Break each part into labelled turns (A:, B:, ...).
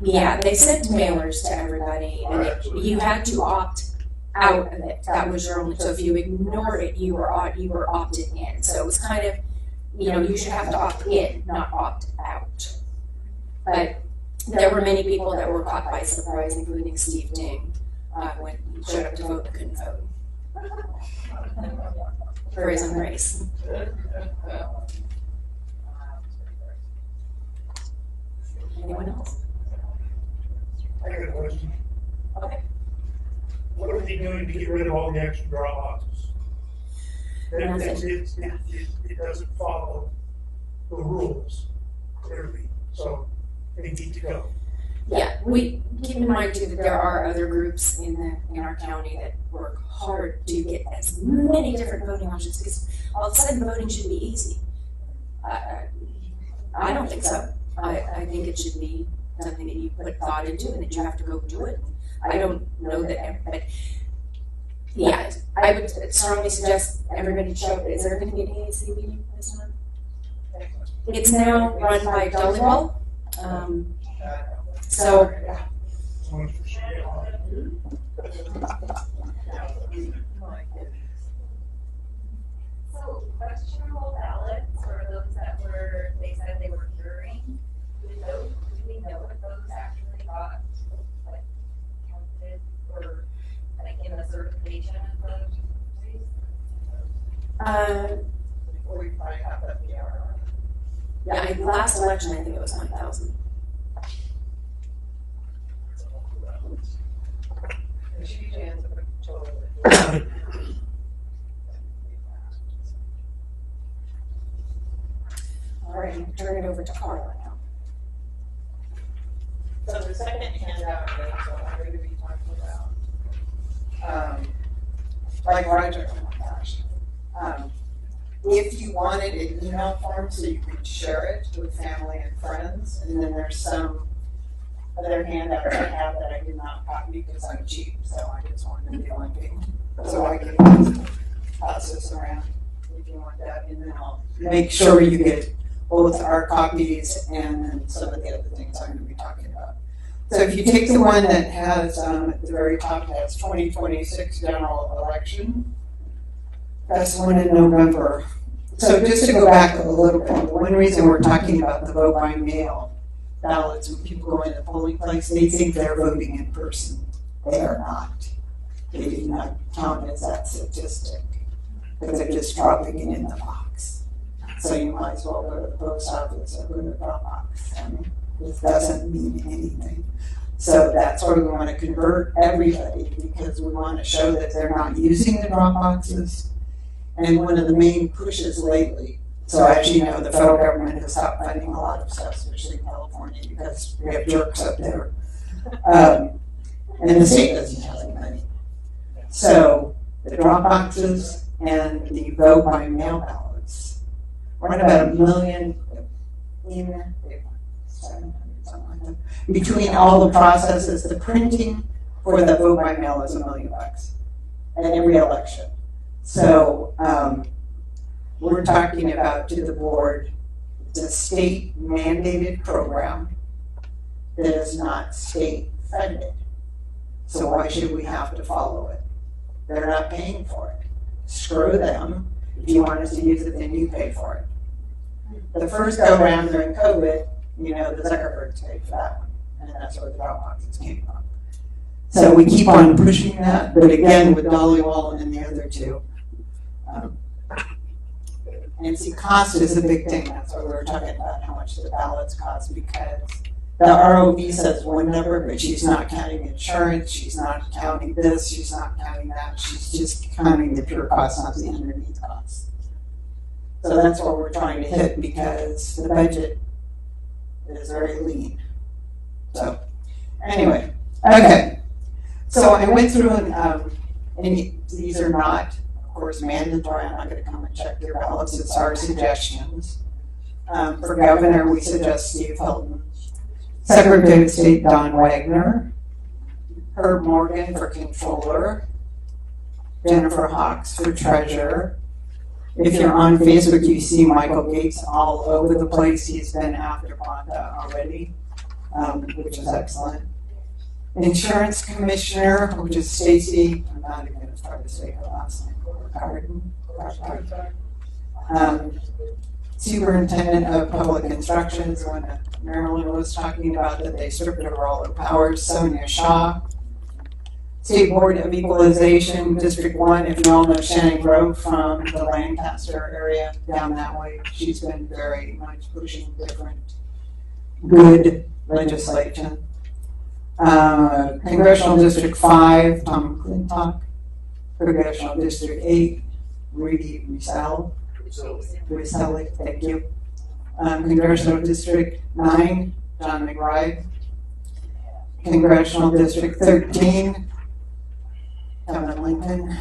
A: Yeah, they sent mailers to everybody, and you had to opt out of it. That was your only. So if you ignored it, you were opted in. So it was kind of, you should have to opt in, not opt out. But there were many people that were caught by surprise, including Steve Ding, when he showed up to vote and couldn't vote for his own race. Anyone else?
B: I got a question.
A: Okay.
B: What are they doing to get rid of all the extra drop boxes? It doesn't follow the rules clearly, so they need to go.
A: Yeah, we keep in mind too that there are other groups in our county that work hard to get as many different voting options, because all of a sudden voting should be easy. I don't think so. I think it should be something that you put thought into and that you have to go do it. I don't know that, but yeah, I would strongly suggest everybody show up. Is there going to be an AAC meeting this time? It's now run by Dollywall. So
C: questionable ballots, or those that they said they were curing, do we know if those actually got counted or in the certification of those?
D: We probably have that PR.
A: Yeah, last election I think it was 9,000. All right, I'm turning it over to Carla now.
D: So the second handout is what I'm going to be talking about. Like Roger, oh my gosh. If you wanted an email form so you could share it with family and friends, and then there's some other handouts I have that I did not copy because I'm cheap, so I just wanted to be linking. So I can pass this around if you want that, and then I'll make sure you get both our copies and then some of the other things I'm going to be talking about. So if you take the one that has at the very top, that's 2026 general election. That's the one in November. So just to go back a little bit, the one reason we're talking about the vote by mail ballots, when people go in the polling place, they think they're voting in person. They are not. They do not count as that statistic because they're just dropping it in the box. So you might as well go to the post office or go to the drop box. I mean, this doesn't mean anything. So that's why we want to convert everybody, because we want to show that they're not using the drop boxes. And one of the main pushes lately, so as you know, the federal government has stopped funding a lot of stuff, especially in California, because we have jerks up there. And the state doesn't have any money. So the drop boxes and the vote by mail ballots run about $1 million in 700, something like that. Between all the processes, the printing for the vote by mail is $1 million at every election. So we're talking about to the board, it's a state mandated program that is not state funded. So why should we have to follow it? They're not paying for it. Screw them. If you want us to use it, then you pay for it. The first go round during COVID, the Zuckerbergs paid for that one. And that's where the drop boxes came from. So we keep on pushing that, but again, with Dollywall and the other two. And see, cost is a big thing. That's what we were talking about, how much the ballots cost, because the ROV says one number, but she's not counting insurance, she's not counting this, she's not counting that, she's just counting the pure cost, not the underneath cost. So that's what we're trying to hit, because the budget is very lean. So, anyway, okay. So I went through and these are not, of course, mandatory. I'm not going to come and check their ballots. It's our suggestions. For governor, we suggest Steve Hilton. Secretary of State Don Wagner. Herb Morgan for controller. Jennifer Hawks for treasurer. If you're on Facebook, you see Michael Gates all over the place. He's been after Bonda already. which is excellent. Insurance commissioner, which is Stacy, I'm not even going to try to say her last name, Garden. Superintendent of public instruction is one that Marilyn was talking about, that they stripped her of all her powers, Sonia Shaw. State Board of Equalization, District 1, if you all know Shannon Grove from the Lancaster area down that way, she's been very much pushing different good legislation. Congressional District 5, Tom McClintock. Congressional District 8, Rudy Rizal, thank you. Congressional District 9, John McBride. Congressional District 13, Kevin Lincoln.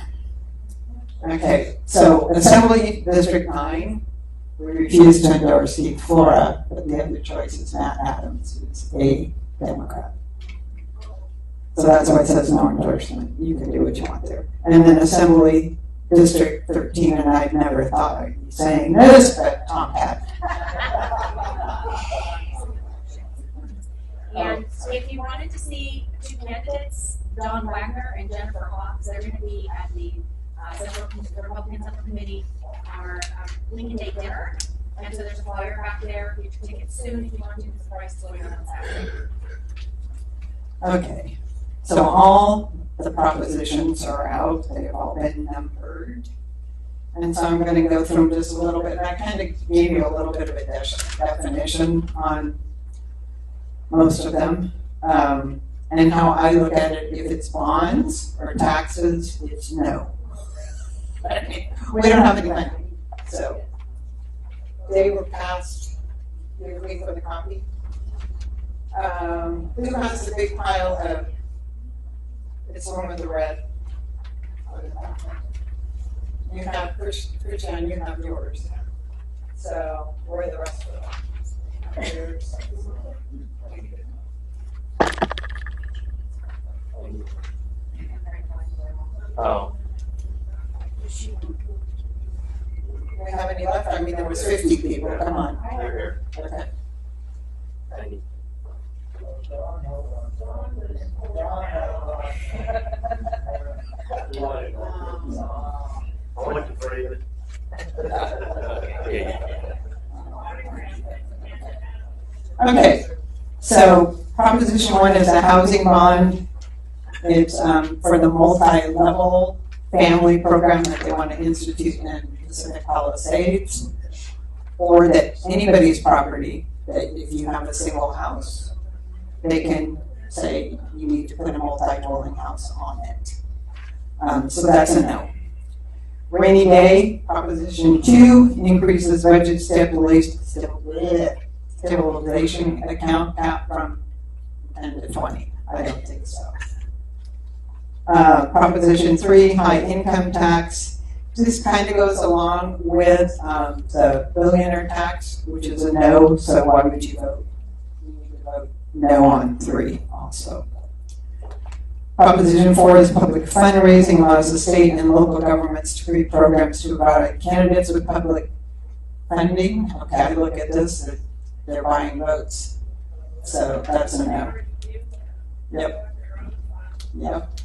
D: Okay, so Assembly District 9, we refused to endorse Steve Flora, but the other choice is Matt Adams, who's a Democrat. So that's why it says no endorsement. You can do what you want there. And then Assembly District 13, and I'd never thought I'd be saying this, but Tom Pat.
A: And if you wanted to see two candidates, Don Wagner and Jennifer Hawks, they're going to be at the Republican Central Committee, our Lincoln Day dinner. And so there's a flyer back there. Get your tickets soon if you want to. The price is going on Saturday.
D: Okay, so all the propositions are out. They've all been numbered. And so I'm going to go through them just a little bit. And I kind of gave you a little bit of a definition on most of them. And how I look at it, if it's bonds or taxes, it's no. We don't have any money. So they were passed. You agree for the copy? Who has the big pile of, it's the one with the red. You have, Christian, you have yours. So where are the rest of them? Yours.
E: Oh.
D: Do we have any left? I mean, there was 50 people, come on.
E: Here,
D: Okay.
E: here. I went to Freeman.
D: Okay, so Proposition 1 is a housing bond. It's for the multi-level family program that they want to institute in Pacific Palisades, or that anybody's property, that if you have a single house, they can say you need to put a multi-dwelling house on it. So that's a no. Rainy Day, Proposition 2, increases budget stabilization account cap from 10 to 20. I don't think so. Proposition 3, high income tax. This kind of goes along with the billionaire tax, which is a no, so why would you vote? You need to vote no on 3 also. Proposition 4 is public fundraising, allows the state and local governments to create programs to provide candidates with public funding. Okay, I look at this, they're buying votes. So that's a no. Yep.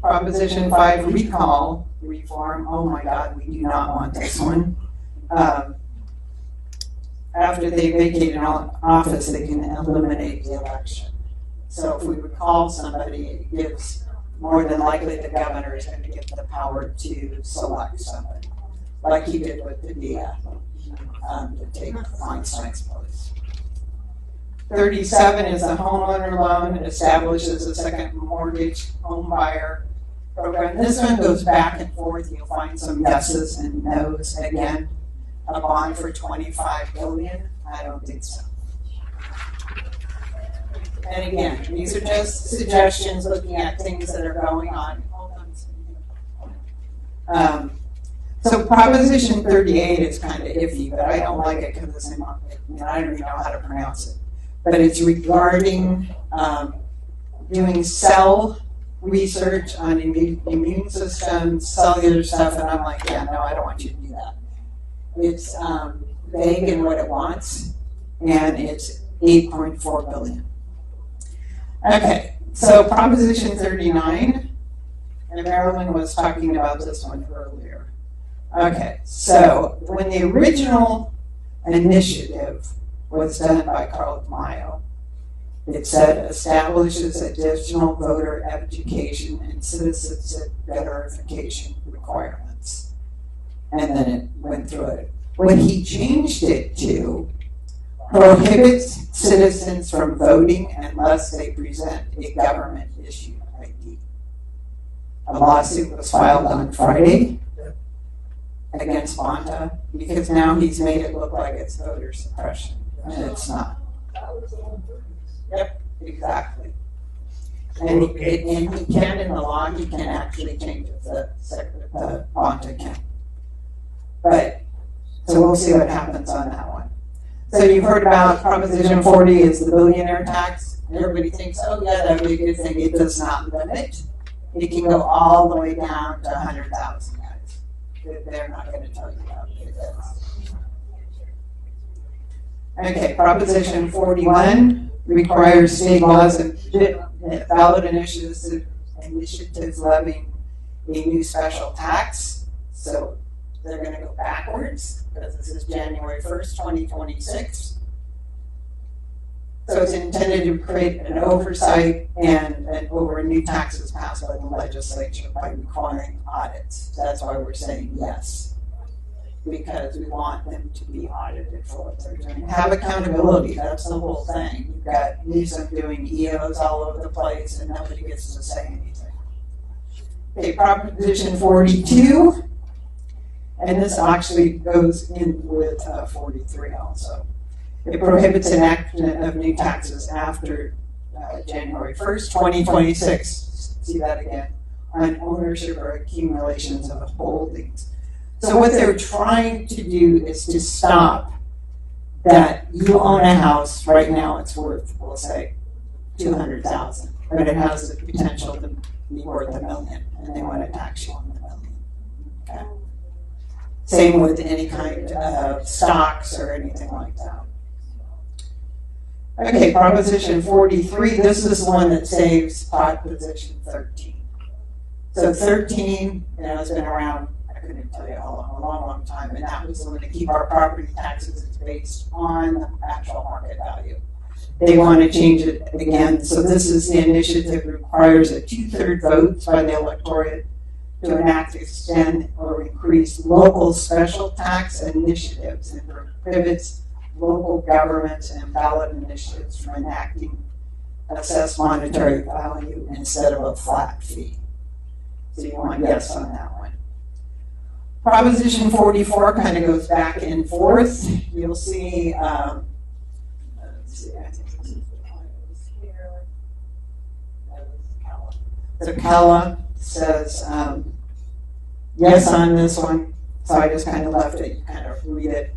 D: Proposition 5, recall reform. Oh my God, we do not want this one. After they vacate an office, they can eliminate the election. So if we recall somebody, it gives, more than likely the governor is going to get the power to select somebody, like he did with the DF, to take Feinstein's place. 37 is a homeowner loan. It establishes a second mortgage home buyer program. This one goes back and forth. You'll find some yeses and nos. Again, a bond for $25 billion. I don't think so. And again, these are just suggestions looking at things that are going on. So Proposition 38 is kind of iffy, but I don't like it because it's I don't even know how to pronounce it. But it's regarding doing cell research on immune systems, cellular stuff, and I'm like, yeah, no, I don't want you to do that. It's vague in what it wants, and it's $8.4 billion. Okay, so Proposition 39, and Marilyn was talking about this one earlier. Okay, so when the original initiative was done by Carl Mayo, it said establishes additional voter education and citizenship verification requirements. And then it went through it. What he changed it to prohibits citizens from voting unless they present a government issued ID. A lawsuit was filed on Friday against Bonta because now he's made it look like it's voter suppression, and it's not. Yep, exactly. And he can, in the law, he can actually change it, the Bonta can. But, so we'll see what happens on that one. So you've heard about Proposition 40 is the billionaire tax. Everybody thinks, oh yeah, that would be a good thing. It does not limit. It can go all the way down to 100,000 guys. They're not going to tell you how big it is. Okay, Proposition 41 requires state laws and ballot initiatives levying a new special tax. So they're going to go backwards because this is January 1st, 2026. So it's intended to create an oversight and over new taxes passed by the legislature by requiring audits. That's why we're saying yes, because we want them to be audited for what they're doing. Have accountability, that's the whole thing. You've got Newsom doing EOs all over the place and nobody gets to say anything. Okay, Proposition 42. And this actually goes in with 43 also. It prohibits enactment of new taxes after January 1st, 2026. See that again, on ownership or accumulations of holdings. So what they're trying to do is to stop that you own a house, right now it's worth, we'll say, $200,000, but it has the potential to be worth $1 million, and they want to tax you on the $1 million. Okay. Same with any kind of stocks or anything like that. Okay, Proposition 43, this is the one that saves Proposition 13. So 13, it's been around, I couldn't tell you how long, a long time, and that was the one to keep our property taxes based on the actual market value. They want to change it again, so this is the initiative that requires a 2/3 votes by the electorate to enact, extend, or increase local special tax initiatives and prohibits local governments and ballot initiatives from enacting assessed monetary value instead of a flat fee. So you want yes on that one. Proposition 44 kind of goes back and forth. You'll see, let's see, I think this is here. So Cala says yes on this one, so I just kind of left it, you kind of read it.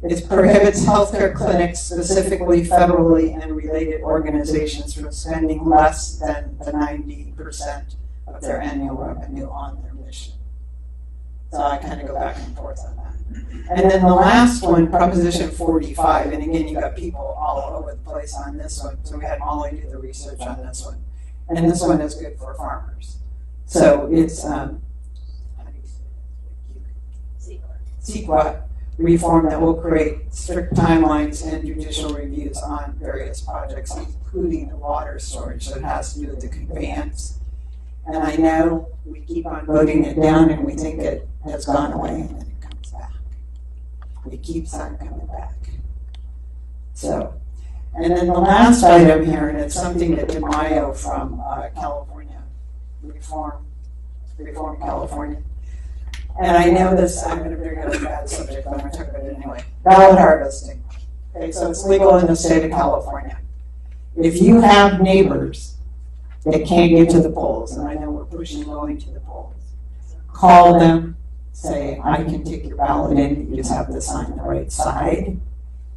D: It prohibits healthcare clinics, specifically federally and related organizations, from spending less than the 90% of their annual revenue on their mission. So I kind of go back and forth on that. And then the last one, Proposition 45, and again, you got people all over the place on this one, so we had Molly do the research on this one. And this one is good for farmers. So it's SJCRA reform that will create strict timelines and judicial reviews on various projects, including the water storage that has to do with the conveyance. And I know we keep on voting it down and we think it has gone away and then it comes back. It keeps on coming back. So, and then the last item here, and it's something that DeMaio from California, Reform California. And I know this, I'm going to bring up a bad subject, but I'm going to talk about it anyway. Ballot harvesting. Okay, so it's legal in the state of California. If you have neighbors that can't get to the polls, and I know we're pushing going to the polls, call them, say, I can take your ballot in, you just have to sign the right side,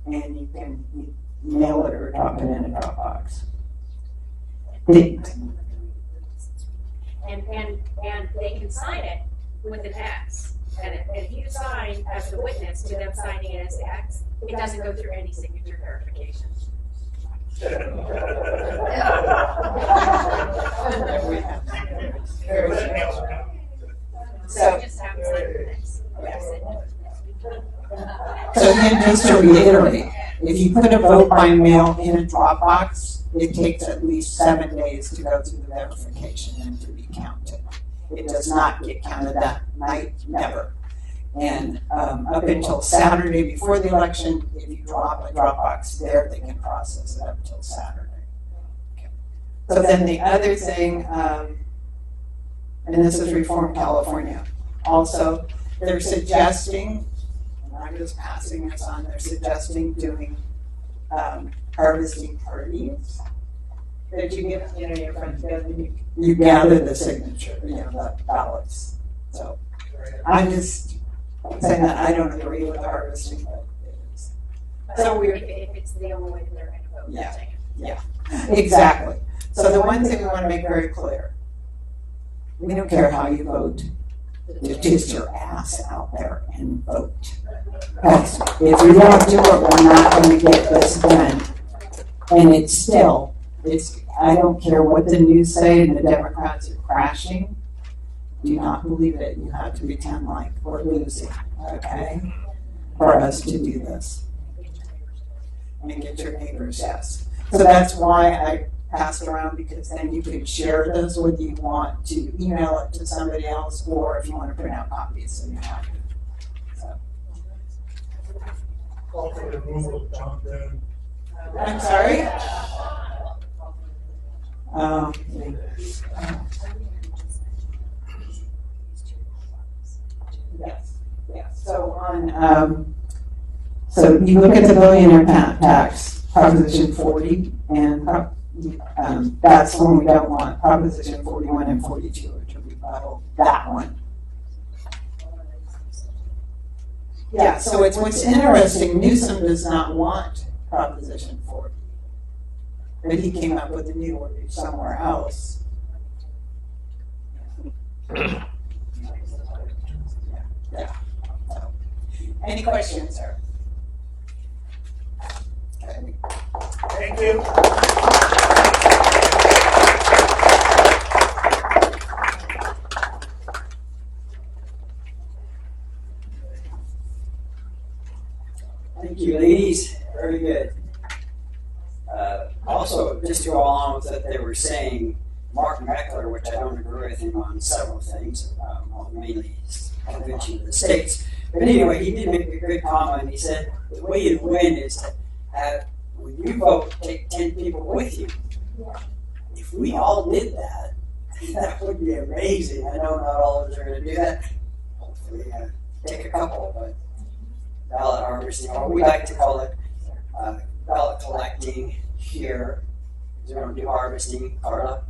D: and you can mail it or drop it in a drop box.
F: And they can sign it with the tax. And if you sign as the witness to them signing it as tax, it doesn't go through any signature verification.
D: just to reiterate, if you put a vote by mail in a drop box, it takes at least 7 days to go through the verification and to be counted. It does not get counted that night, never. And up until Saturday before the election, if you drop a drop box there, they can process it up until Saturday. Okay. So then the other thing, and this is Reform California, also, they're suggesting, and I'm just passing this on, they're suggesting doing harvesting parties. That you get, your friends together and you gather the signature, the ballots. So I'm just saying that I don't agree with harvesting, but it is.
F: So if it's the only way they're gonna vote,
D: Yeah.
F: they're saying.
D: Yeah, exactly. So the one thing we want to make very clear, we don't care how you vote. Just your ass out there and vote. Because if we don't do it, we're not going to get this done. And I don't care what the news say and the Democrats are crashing. Do not believe it. You have to pretend like we're losing, okay? For us to do this. And get your neighbors, yes. So that's why I passed around, because then you can share this whether you want to email it to somebody else or if you want to print out copies, so you have to. So.
B: Call for the removal of John Doe.
D: I'm sorry? Yes. So on, so you look at the billionaire tax, Proposition 40, and that's one we don't want. Proposition 41 and 42 are to rebuttal that one. Yeah, so what's interesting, Newsom does not want Proposition 40. But he came up with a new one somewhere else. Yeah. So, any questions, sir? Okay.
B: Thank you.
G: Thank you, ladies. Very good. Also, just to go along with what they were saying, Mark Meckler, which I don't agree with him on several things, mainly convention of the states. But anyway, he did make a good comment. He said the way you win is to have, when you vote, take 10 people with you. If we all did that, that would be amazing. I know not all of us are going to do that. Hopefully, take a couple, but ballot harvesting, or we like to call it ballot collecting here. We don't do harvesting, Carla.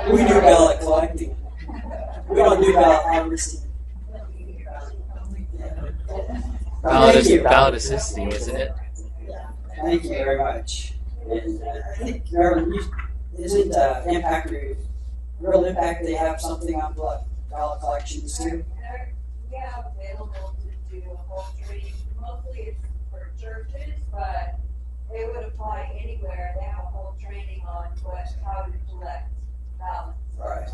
G: We do ballot collecting. We don't do ballot harvesting.
E: Ballot assisting, isn't it?
G: Thank you very much. And I think Maryland, isn't Impact Real Impact, they have something on ballot collections too?
C: We have available to do a whole training, mostly it's for churches, but it would apply anywhere. They have a whole training on how to collect ballots.
G: Right.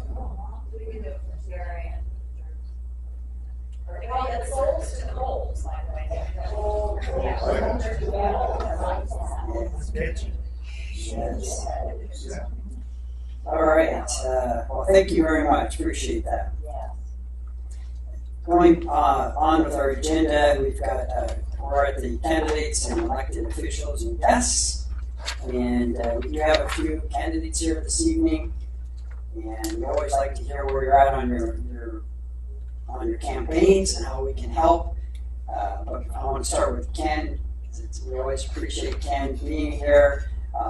C: We can do it for CRA and church.
F: Well, it's souls to the polls, by the way.
G: Yes. All right. Well, thank you very much. Appreciate that. Going on with our agenda, we've got we're at the candidates and elected officials and guests, and we do have a few candidates here this evening. And we always like to hear where you're at on your campaigns and how we can help. But I want to start with Ken. We always appreciate Ken being here.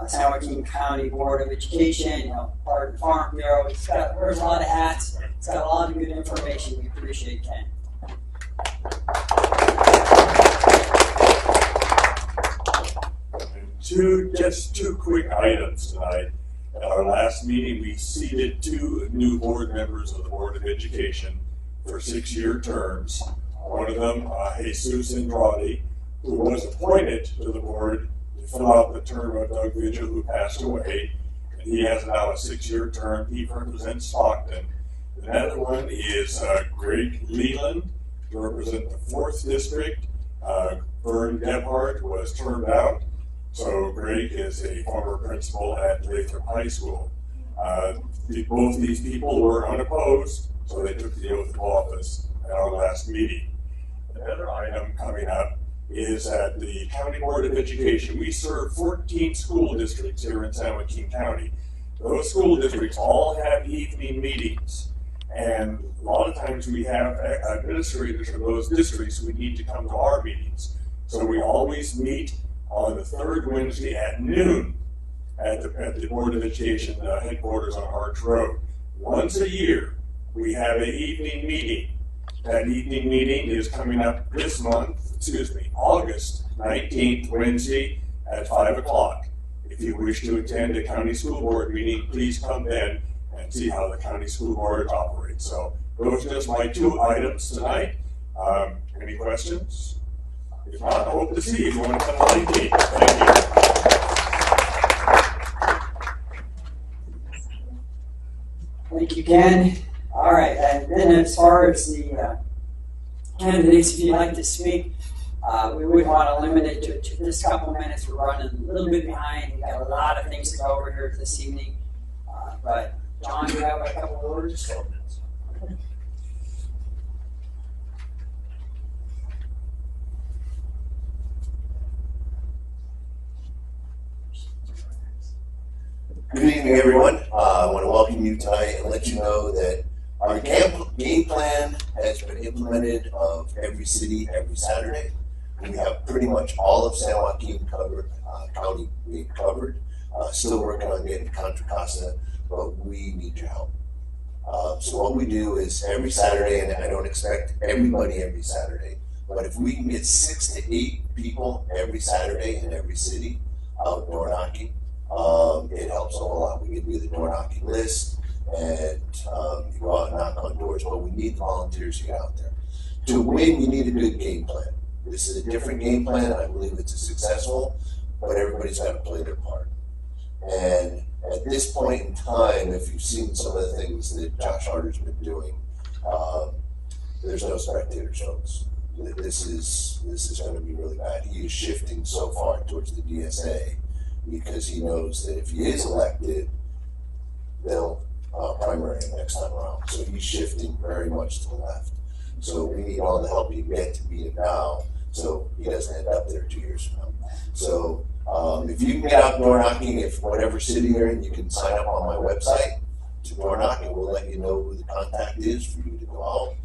G: San Joaquin County Board of Education, part of the Farm Bureau. Wears a lot of hats. It's got a lot of good information. We appreciate Ken.
H: Just two quick items tonight. At our last meeting, we seated 2 new board members of the Board of Education for 6-year terms. One of them, Jesus Andrade, who was appointed to the board to fill out the term of Doug Vigil, who passed away. And he has now a 6-year term. He represents Stockton. The other one is Greg Leland, to represent the 4th district. Vern Gebhardt was turned out, so Greg is a former principal at Lathrop High School. Both these people were unopposed, so they took the oath of office at our last meeting. Another item coming up is at the County Board of Education. We serve 14 school districts here in San Joaquin County. Those school districts all have evening meetings. And a lot of times we have administrators from those districts who need to come to our meetings. So we always meet on the 3rd Wednesday at noon at the Board of Education headquarters on Arch Road. Once a year, we have an evening meeting. That evening meeting is coming up this month, August 19th, Wednesday at 5 o'clock. If you wish to attend a county school board meeting, please come then and see how the county school board operates. So those are just my 2 items tonight. Any questions? If not, I hope to see you on the 19th. Thank you.
G: Thank you, Ken. All right, and then as far as the candidates, if you'd like to speak, we would want to limit it to just a couple minutes. We're running a little bit behind. We've got a lot of things to go over here this evening. But John, you have a couple of words?
I: Good evening, everyone. I want to welcome you tonight and let you know that our game plan has been implemented of every city every Saturday. We have pretty much all of San Joaquin County being covered. Still working on getting Contra Costa, but we need your help. So what we do is every Saturday, and I don't expect everybody every Saturday, but if we can get 6 to 8 people every Saturday in every city out door knocking, it helps a whole lot. We give you the door knocking list, and you go out and knock on doors, but we need the volunteers to get out there. To win, you need a good game plan. This is a different game plan. I believe it's a successful, but everybody's got to play their part. And at this point in time, if you've seen some of the things that Josh Harder's been doing, there's no spectators, folks. This is going to be really bad. He is shifting so far towards the DSA because he knows that if he is elected, they'll primary him next time around. So he's shifting very much to the left. So we need all the help you get to beat him now, so he doesn't end up there 2 years from now. So if you can get out door knocking, if whatever city you're in, you can sign up on my website to door knock, and we'll let you know who the contact is for you to go out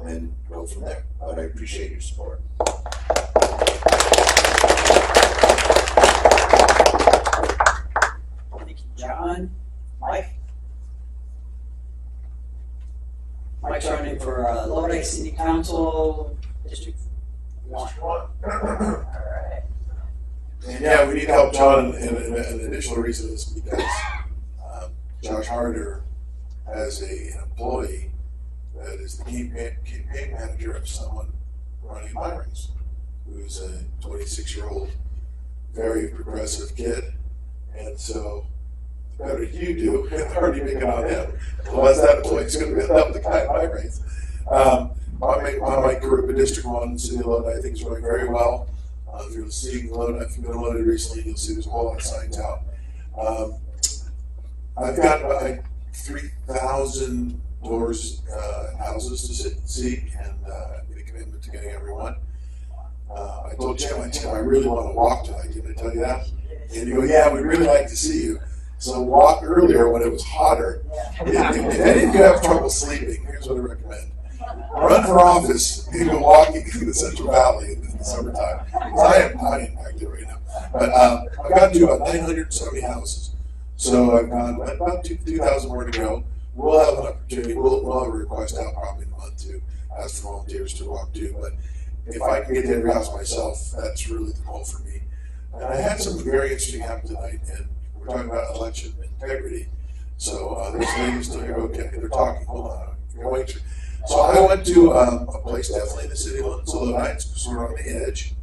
I: and go from there. But I appreciate your support.
G: Thank you, John. Mike? Mike's running for Lodi City Council, District 1. All right.
J: And yeah, we need help, John, and an additional reason is because Josh Harder has an employee that is the campaign manager of someone running my race, who's a 26-year-old, very progressive kid, and so the better you do, the harder you make it on him. Unless that employee's going to help the guy in my race. My group in District 1, City of Lodi, I think is running very well. If you're seeing Lodi, if you've been to Lodi recently, you'll see there's a whole lot of signs out. I've got about 3,000 doors, houses to sit and see, and made a commitment to getting everyone. I told Jim, I really want to walk tonight. Didn't I tell you that? And you go, yeah, we'd really like to see you. So walk earlier when it was hotter. And if you have trouble sleeping, here's what I recommend. Run for office and go walking through the Central Valley in the summertime. Because I am dying back there right now. But I've got to do about 970 houses. So I've got about 2,000 more to go. We'll have an opportunity. We'll have a request out probably in a month to ask for volunteers to walk too. But if I can get to every house myself, that's really the goal for me. And I had something very interesting happen tonight, and we're talking about election integrity. So there's ladies still here. Okay, they're talking. Hold on. Wait. So I went to a place definitely in the city of Lodi, because we're on the edge.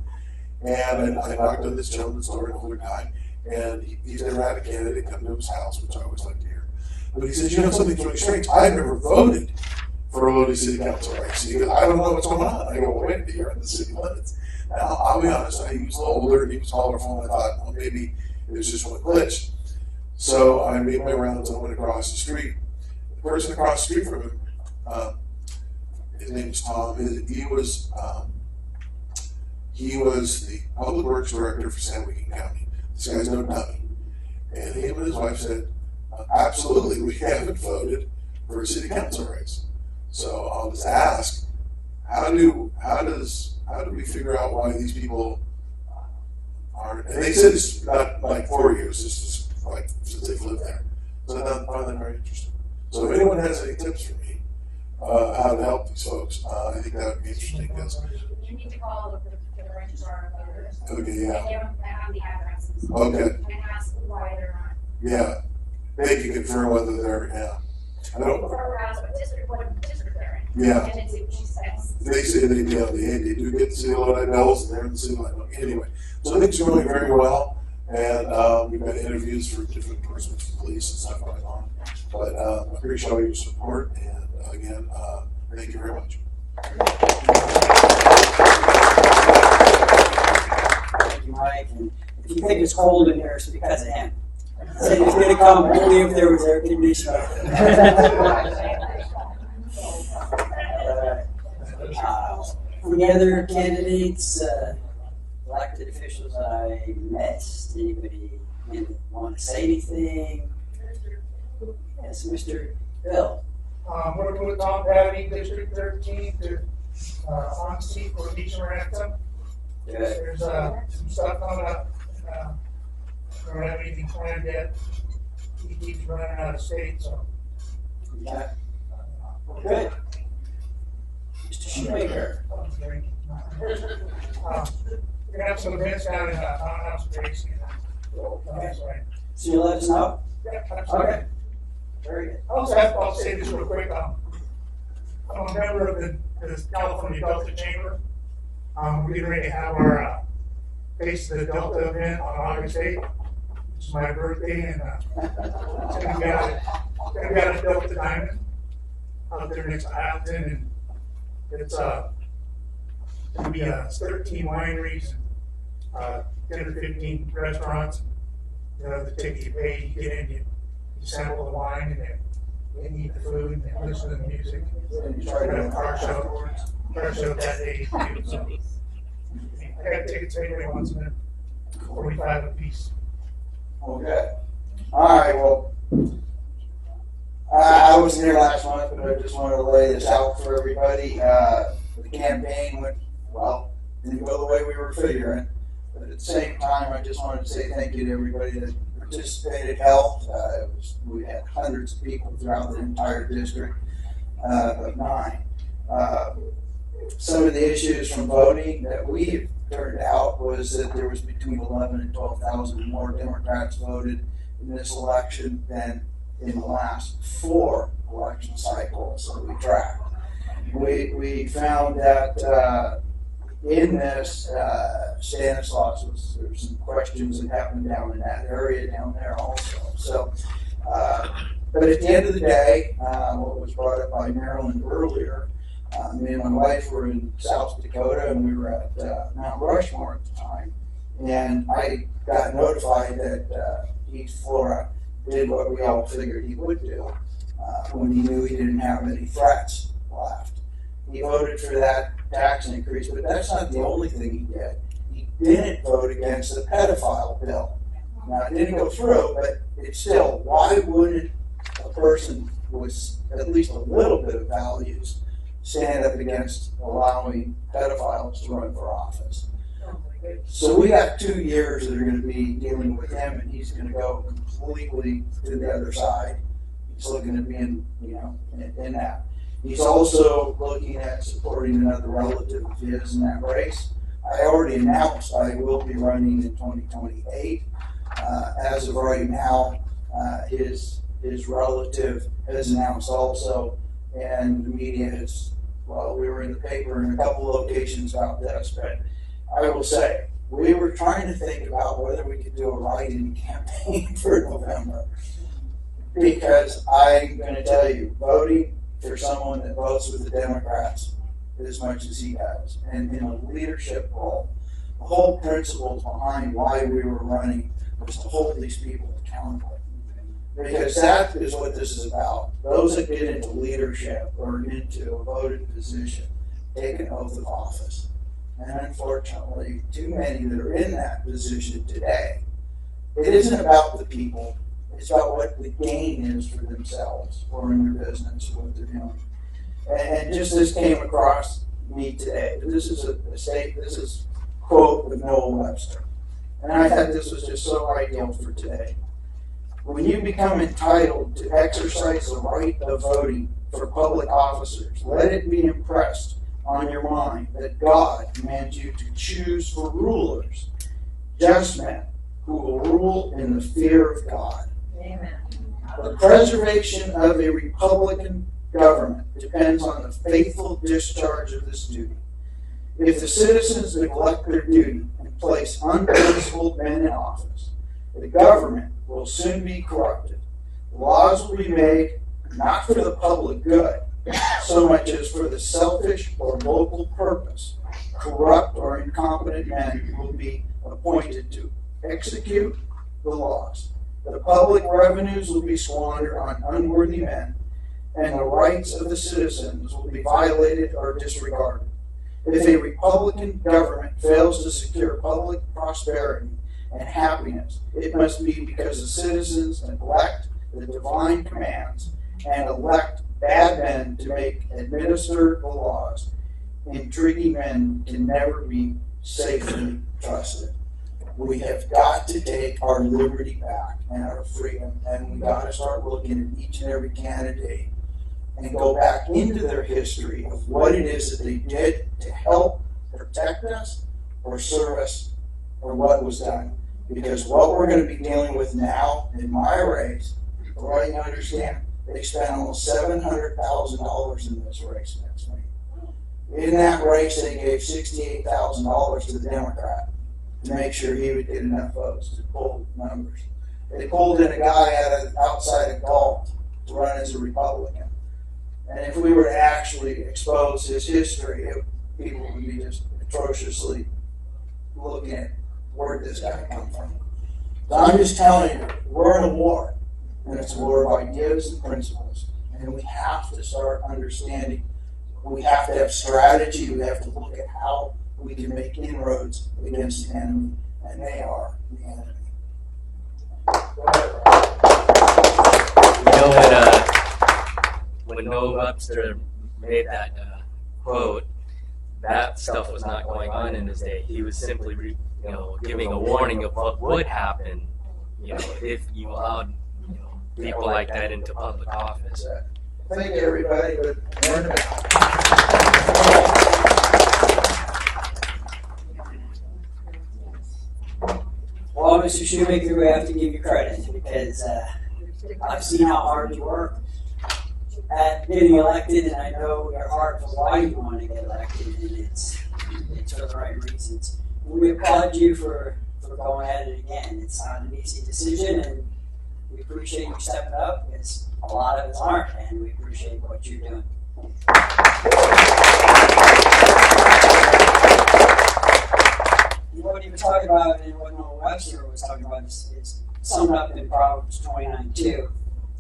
J: And I knocked on this gentleman's door, an older guy, and he's never had a candidate come to his house, which I always like to hear. But he says, you know, something's really strange. I've never voted for a voting city council race. He goes, I don't know what's going on. I go, well, wait a minute, you're in the city limits. Now, I'll be honest, he was a little older and he was colorful, and I thought, well, maybe it was just one glitch. So I made my rounds and went across the street. The person across the street from him, his name is Tom. He was the public works director for San Joaquin County. This guy's no dummy. And him and his wife said, absolutely, we haven't voted for a city council race. So I'll just ask, how do we figure out why these people aren't? And they said it's not like 4 years, it's just like since they've lived there. So I find that very interesting. So if anyone has any tips for me, how to help these folks, I think that would be interesting.
F: You need to call the registrar of voters.
J: Okay, yeah.
F: And they don't have the addresses.
J: Okay.
F: And ask why they're not.
J: Yeah. They can confirm whether they're, yeah. I don't,
F: Or ask what district they're in.
J: yeah.
F: And it's what she says.
J: They say they do get the city Lodi bells, and they're in the city Lodi. Anyway, so things are going very well, and we've got interviews for different enforcement police and stuff going on. But I appreciate all your support, and again, thank you very much.
G: Thank you, Mike. And if you think it's cold in here, it's because of him. He said he was going to come only if there was air conditioning. Any other candidates, elected officials I missed? Anybody want to say anything? Yes, Mr. Bill.
B: Working with Tom Patty, District 13, to on seat for each ransom. There's some stuff coming up. We don't have anything planned yet. He keeps running out of state, so.
G: Yeah. Good. Mr. Shoemaker.
B: We're gonna have some events down in Townhouse Grace.
G: So you'll let us know?
B: Yeah, absolutely.
G: Okay. Very good.
B: I'll say this real quick. I'm a member of the California Delta Chamber. We're getting ready to have our Face the Delta event on August 8th. It's my birthday, and it's gonna be out at Delta Diamond out there next to Alton, and it's gonna be 13 wineries, 10 to 15 restaurants. The ticket you pay, you get in, you sample the wine, and you eat the food, and listen to the music. And try to have a car show that day too. So I got tickets for anybody wants them, 45 apiece.
K: Okay. All right, well, I wasn't here last month, but I just wanted to lay this out for everybody. The campaign went, well, didn't go the way we were figuring. But at the same time, I just wanted to say thank you to everybody that participated, helped. We had hundreds of people throughout the entire district of 9. Some of the issues from voting that we turned out was that there was between 11 and 12,000 more Democrats voted in this election than in the last 4 election cycles that we tracked. We found that in this, Stanislaus there were some questions that happened down in that area down there also. So, but at the end of the day, what was brought up by Marilyn earlier, me and my wife were in South Dakota, and we were at Mount Rushmore at the time, and I got notified that East Flora did what we all figured he would do when he knew he didn't have any threats left. He voted for that tax increase, but that's not the only thing he did. He didn't vote against the pedophile bill. Now, it didn't go through, but it's still, why wouldn't a person with at least a little bit of values stand up against allowing pedophiles to run for office? So we got 2 years that are going to be dealing with him, and he's going to go completely to the other side. He's looking at being, in that. He's also looking at supporting another relative of his in that race. I already announced I will be running in 2028. As of right now, his relative has announced also, and the media has, well, we were in the paper in a couple locations about this, but I will say, we were trying to think about whether we could do a write-in campaign for November. Because I'm going to tell you, voting for someone that votes with the Democrats as much as he has, and in a leadership role. The whole principle behind why we were running was to hold these people accountable. Because that is what this is about. Those that get into leadership or into a voted position take an oath of office. And unfortunately, too many that are in that position today, it isn't about the people, it's about what the gain is for themselves or in their business or what they're doing. And just this came across me today. This is this is a quote with Noah Webster. And I thought this was just so ideal for today. When you become entitled to exercise the right of voting for public officers, let it be impressed on your mind that God commands you to choose for rulers just men who will rule in the fear of God.
C: Amen.
K: The preservation of a Republican government depends on the faithful discharge of this duty. If the citizens neglect their duty and place unprincipled men in office, the government will soon be corrupted. Laws will be made not for the public good, so much as for the selfish or local purpose. Corrupt or incompetent men will be appointed to execute the laws. The public revenues will be squandered on unworthy men, and the rights of the citizens will be violated or disregarded. If a Republican government fails to secure public prosperity and happiness, it must be because the citizens neglect the divine commands and elect bad men to administer the laws. Intriguing men can never be safely trusted. We have got to take our liberty back and our freedom, and we got to start looking at each and every candidate and go back into their history of what it is that they did to help protect us or serve us or what was done. Because what we're going to be dealing with now in my race, I you understand, they spent almost $700,000 in this race against me. In that race, they gave $68,000 to the Democrat to make sure he would get enough votes to pull numbers. They pulled in a guy outside of Galt to run as a Republican. And if we were to actually expose his history, people would be just atrociously looking at where did this guy come from. So I'm just telling you, we're in a war. And it's a war of ideas and principles. And we have to start understanding. We have to have strategy. We have to look at how we can make inroads against the enemy. And they are the enemy.
E: You know when Noah Webster made that quote, that stuff was not going on in his day. He was simply, giving a warning of what would happen, if you allowed, people like that into public office.
K: Thank you, everybody.
G: Well, Mr. Shoemaker, we have to give you credit because I've seen how hard you work at getting elected, and I know your heart for why you want to get elected, and it's for the right reasons. We applaud you for going at it again. It's not an easy decision, and we appreciate you stepping up because a lot of us aren't, and we appreciate what you're doing. What he was talking about and what Noah Webster was talking about is summed up in Proverbs 29:2.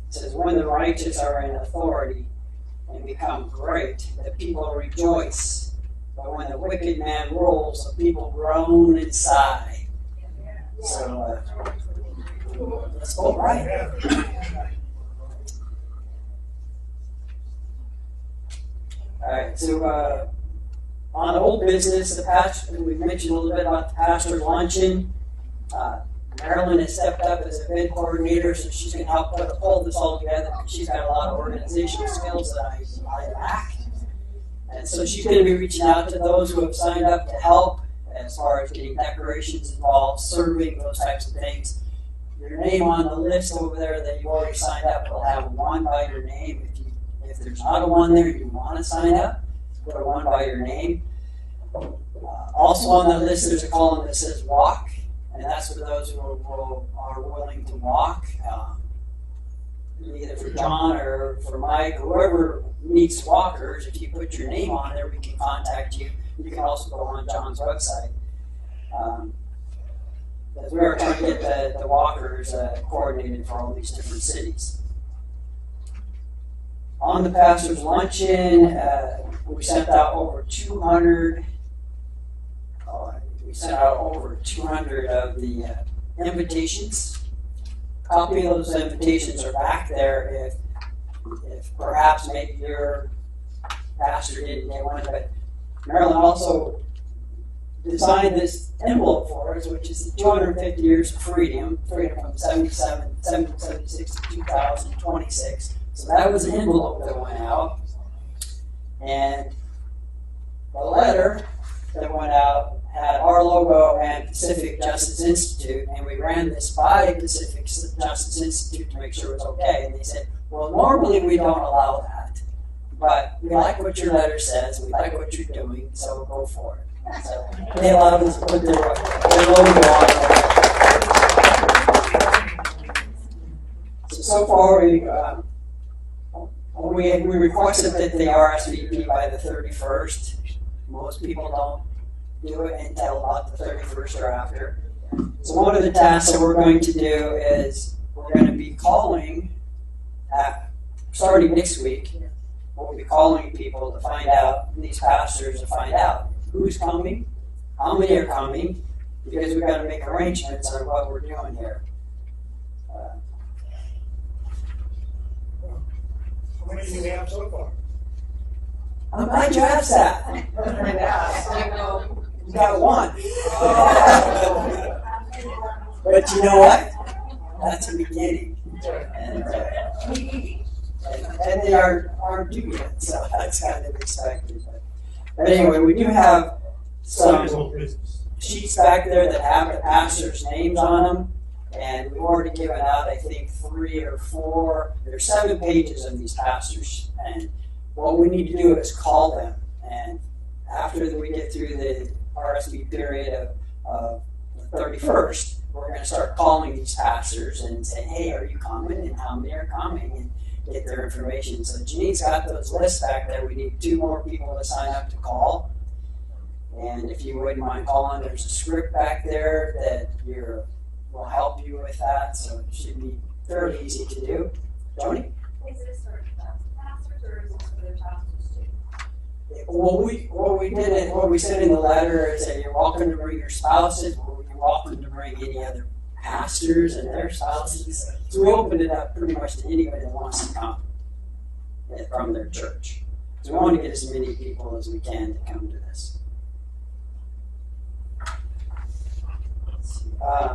G: It says, when the righteous are in authority and become great, the people rejoice. But when the wicked man rules, the people groan and sigh. So, let's go right. Alright, so on old business, we've mentioned a little bit about the pastor's luncheon. Marilyn has stepped up as a bid coordinator, so she's going to help pull this all together. She's got a lot of organizational skills that I lack. And so she's going to be reaching out to those who have signed up to help as far as getting decorations involved, serving, those types of things. Your name on the list over there that you already signed up will have one by your name. If there's not a one there you want to sign up, put a one by your name. Also on the list there's a column that says walk, and that's for those who are willing to walk. either for John or for Mike, whoever needs walkers, if you put your name on there, we can contact you. You can also go on John's website. Because we are trying to get the walkers coordinated for all these different cities. On the pastor's luncheon, we sent out over 200. We sent out over 200 of the invitations. A copy of those invitations are back there if perhaps maybe your pastor didn't get one, but Marilyn also designed this envelope for us, which is the 250 years of freedom from 1776 to 2026. So that was an envelope that went out. And the letter that went out had our logo and Pacific Justice Institute, and we ran this by Pacific Justice Institute to make sure it was okay. And they said, well, normally we don't allow that, but we like what your letter says, we like what you're doing, so go for it. So they allowed us to put their logo on there. So far, we requested that they RSVP by the 31st. Most people don't do it until about the 31st or after. So one of the tasks that we're going to do is we're going to be calling, starting next week, we'll be calling people to find out, these pastors to find out who's coming, how many are coming, because we've got to make arrangements on what we're doing here.
B: How many do we have so far?
G: I'm glad you asked that. You got one. But you know what? That's a beginning. And they aren't due yet, so that's kind of expected. But anyway, we do have some sheets back there that have the pastors' names on them, and we've already given out, I think, 3 or 4. There's 7 pages of these pastors, and what we need to do is call them. And after we get through the RSV period of the 31st, we're going to start calling these pastors and say, hey, are you coming? And how many are coming? And get their information. So Janine's got those lists back there. We need 2 more people to sign up to call. And if you wouldn't mind calling, there's a script back there that will help you with that. So it should be fairly easy to do. Joni?
C: Is this for pastors or is this for their pastors too?
G: What we said in the letter is that you're welcome to bring your spouses, or you're welcome to bring any other pastors and their spouses. So we opened it up pretty much to anybody that wants to come from their church. So we want to get as many people as we can to come to this.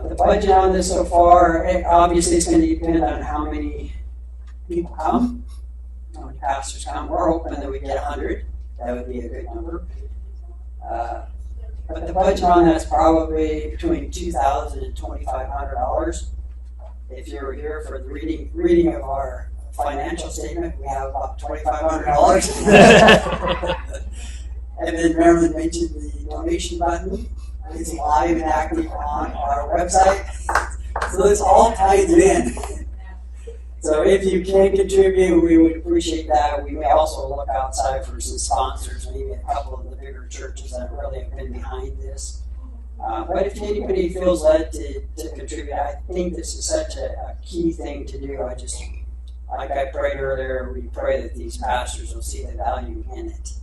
G: The budget on this so far, obviously it's going to depend on how many people come, how many pastors come. We're hoping that we get 100. That would be a good number. But the budget on that's probably between $2,000 and $2,500. If you're here for the reading of our financial statement, we have about $2,500. And then Marilyn mentioned the donation button. It's live and active on our website. So this all ties in. So if you can contribute, we would appreciate that. We may also look outside for some sponsors, maybe a couple of the bigger churches that really have been behind this. But if anybody feels led to contribute, I think this is such a key thing to do. Like I prayed earlier, we pray that these pastors will see the value in it.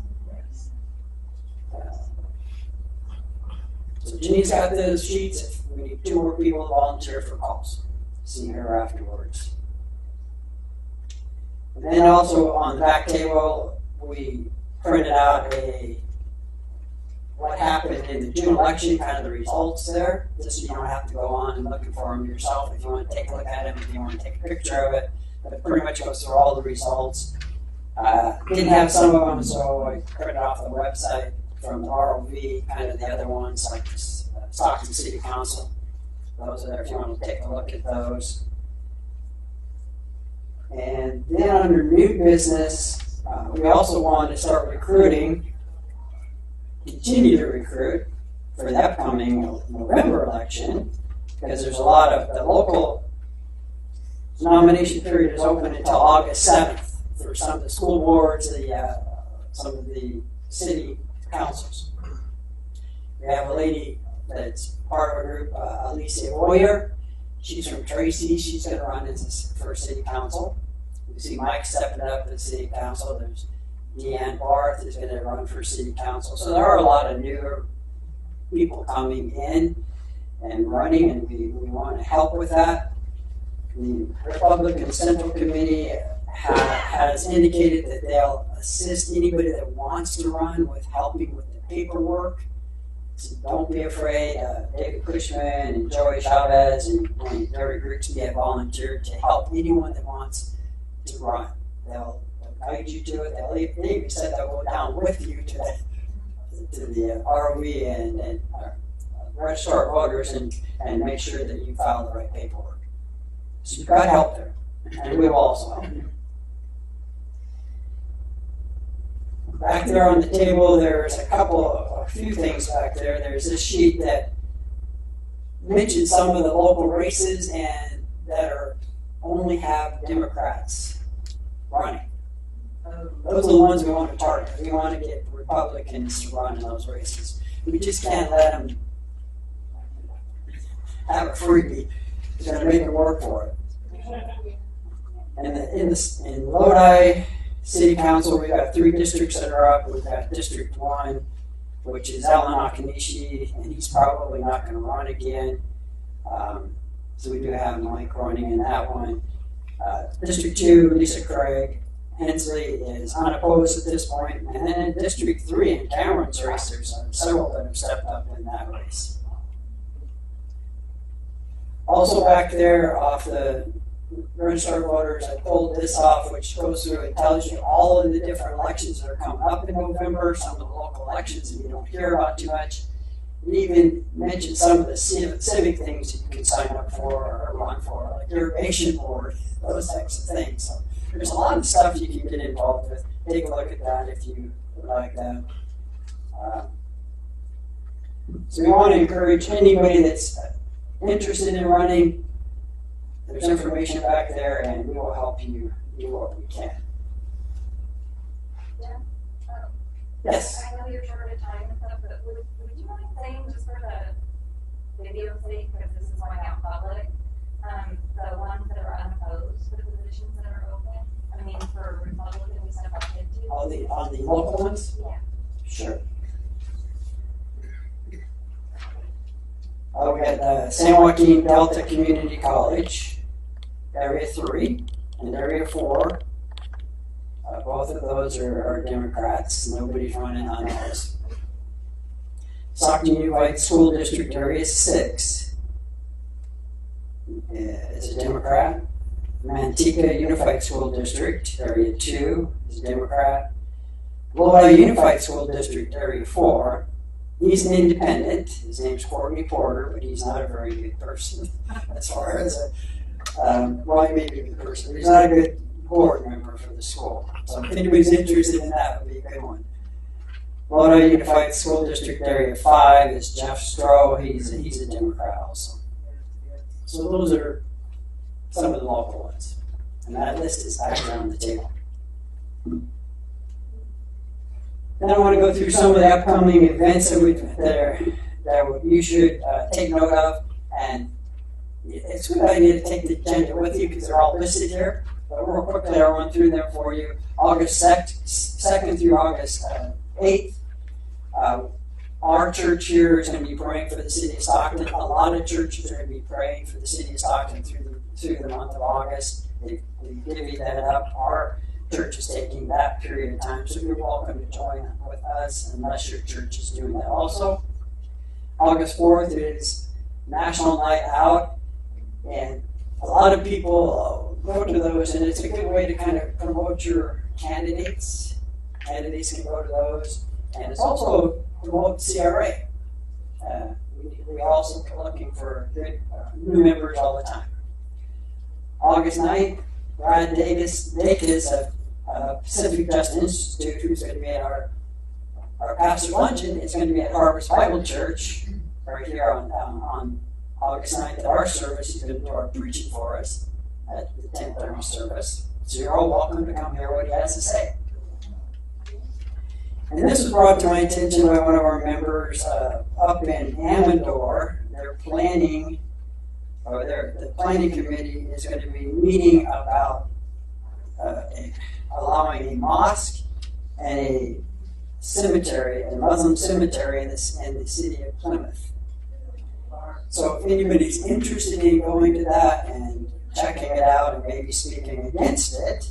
G: So Jeannie's got those sheets. If we need 2 more people to volunteer for calls, see her afterwards. And then also on the back table, we printed out what happened in the June election, kind of the results there, just so you don't have to go on and looking for them yourself. If you want to take a look at them, if you want to take a picture of it, but it pretty much goes through all the results. Didn't have some of them, so I printed off the website from the ROV, kind of the other ones like Stockton City Council. Those are there if you want to take a look at those. And then under new business, we also want to start recruiting, continue to recruit for the upcoming November election, because there's a lot of the local The nomination period is open until August 7th for some of the school boards, some of the city councils. We have a lady that's part of our group, Alicia Boyer. She's from Tracy. She's going to run for city council. You see Mike stepping up at city council. There's Deanne Barth is going to run for city council. So there are a lot of newer people coming in and running, and we want to help with that. The Republican Central Committee has indicated that they'll assist anybody that wants to run with helping with the paperwork. So don't be afraid. David Cushman and Joey Chavez and Gary Grigsby have volunteered to help anyone that wants to run. They'll guide you to it. They even said they'll go down with you to the ROV and register voters and make sure that you file the right paperwork. So you've got help there, and we will also help you. Back there on the table, there's a few things back there. There's this sheet that mentions some of the local races and that only have Democrats running. Those are the ones we want to target. We want to get Republicans to run in those races. We just can't let them have a freebie. We're going to make it work for it. And in Lodi City Council, we've got 3 districts that are up. We've got District 1, which is Alan Akanishi, and he's probably not going to run again. So we do have Mike running in that one. District 2, Lisa Craig. Hensley is unopposed at this point. And then in District 3, in Cameron's race, there's several that have stepped up in that race. Also back there off the register voters, I pulled this off, which goes through and tells you all of the different elections that are coming up in November, some of the local elections that you don't hear about too much. We even mentioned some of the civic things that you can sign up for or run for, like irrigation board, those types of things. So there's a lot of stuff you can get involved with. Take a look at that if you would like that. So we want to encourage anybody that's interested in running. There's information back there, and we will help you do what we can.
C: Yeah.
G: Yes.
C: I know you're short of time and stuff, but would you mind saying, just for the video sake, because this is going out public, the ones that are unopposed, the positions that are open? I mean, for Republicans to step up into?
G: On the local ones?
C: Yeah.
G: Sure. We got San Joaquin Delta Community College, Area 3, and Area 4. Both of those are Democrats. Nobody's running on those. Stockton Unified School District, Area 6 is a Democrat. Manteca Unified School District, Area 2 is a Democrat. Lodi Unified School District, Area 4. He's an independent. His name's Courtney Porter, but he's not a very good person as far as well, he may be a good person, but he's not a good board member for the school. So if anybody's interested in that, it would be a good one. Lodi Unified School District Area 5 is Jeff Stroh. He's a Democrat also. So those are some of the local ones. And that list is back around the table. Then I want to go through some of the upcoming events that you should take note of. And it's a good idea to take the agenda with you because they're all listed here. But real quickly, I'll run through them for you. August 2nd through August 8th. Our church here is going to be praying for the city of Stockton. A lot of churches are going to be praying for the city of Stockton through the month of August. They divvy that up. Our church is taking that period of time, so you're welcome to join with us unless your church is doing that also. August 4th is National Night Out, and a lot of people go to those, and it's a good way to kind of promote your candidates. Candidates can go to those, and it's also promote CRA. We also are looking for good new members all the time. August 9th, Brad Dacus of Pacific Just Institute, who's going to be at our pastor luncheon, is going to be at Harvest Bible Church right here on August 9th at our service. He's going to do our preaching for us at the service. So you're all welcome to come hear what he has to say. And this was brought to my attention by one of our members up in Amador. They're planning, or the planning committee is going to be meeting about allowing a mosque and a cemetery, a Muslim cemetery in the city of Plymouth. So if anybody's interested in going to that and checking it out and maybe speaking against it,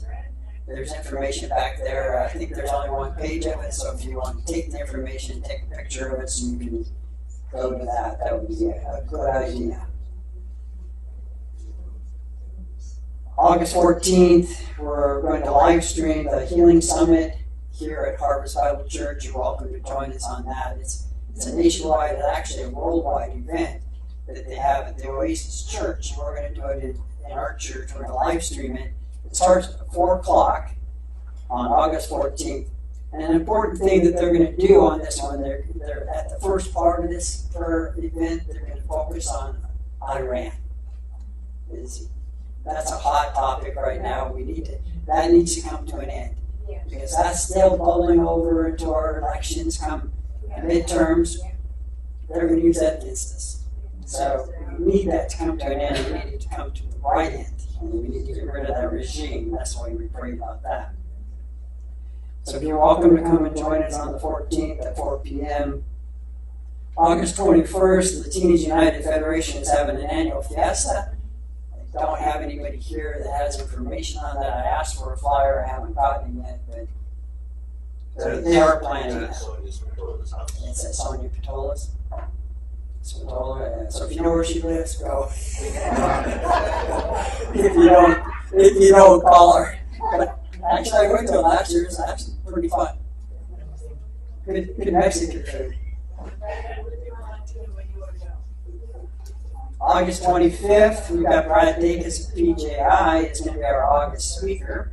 G: there's information back there. I think there's only one page of it, so if you want to take the information, take a picture of it so you can go to that, that would be a good idea. August 14th, we're going to live stream the Healing Summit here at Harvest Bible Church. You're welcome to join us on that. It's a nationwide, actually a worldwide event that they have at the Oasis Church. We're going to do it in our church. We're going to live stream it. It starts at 4 o'clock on August 14th. And an important thing that they're going to do on this one, they're at the first part of this event, they're going to focus on Iran. That's a hot topic right now. That needs to come to an end. Because that's still bubbling over into our elections come midterms. They're going to use that against us. So we need that to come to an end. We need it to come to the right end. And we need to get rid of that regime. That's why we pray about that. So you're welcome to come and join us on the 14th at 4 p.m. August 21st, the Teenage United Federation is having an annual fiesta. I don't have anybody here that has information on that. I asked for a flyer. I haven't gotten it yet, but they are planning that. It's at Sonia Patola's. So if you know where she lives, go. if you don't, call her. But actually, I went to it last year. It was actually pretty fun. Good Mexican food. August 25th, we've got Brad Dacus of PJI. Is going to be our August speaker.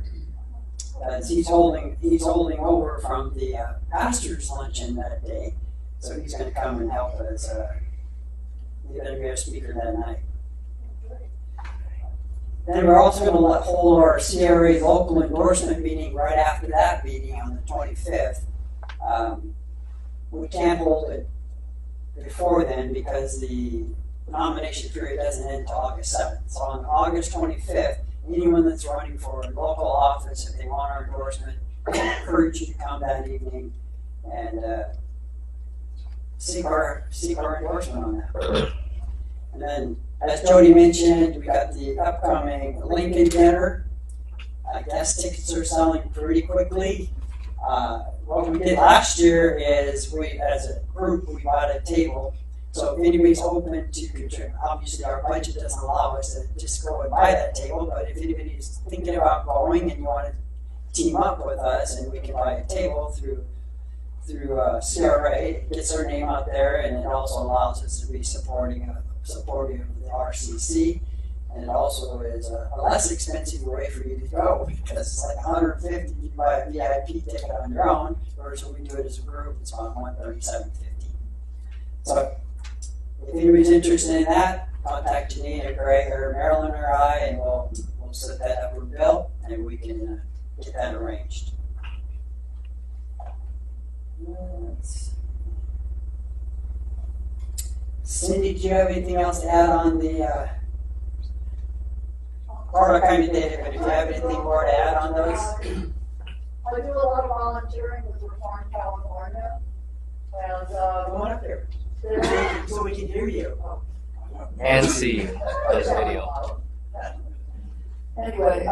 G: He's holding over from the pastor's luncheon that day, so he's going to come and help us. He's going to be our speaker that night. Then we're also going to hold our CRA local endorsement meeting right after that meeting on the 25th. We can't hold it before then because the nomination period doesn't end until August 7th. So on August 25th, anyone that's running for a local office, if they want our endorsement, I encourage you to come that evening and seek our endorsement on that. And then, as Jody mentioned, we got the upcoming Lincoln dinner. I guess tickets are selling pretty quickly. What we did last year is as a group, we bought a table. So if anybody's open to contribute, obviously our budget doesn't allow us to just go and buy that table, but if anybody's thinking about going and you want to team up with us and we can buy a table through CRA, it gets our name out there and it also allows us to be supporting of the RCC, and it also is a less expensive way for you to go because it's like $150 if you buy a VIP ticket on your own, whereas when we do it as a group, it's about $137.50. So if anybody's interested in that, contact Janine or Greg or Marilyn or I, and we'll set that up for Bill, and we can get that arranged. Cindy, do you have anything else to add on the or I kind of did it, but if you have anything more to add on those?
L: I do a lot of volunteering with Reform California, and
G: Come on up here so we can hear you.
E: And see this video.
L: Anyway,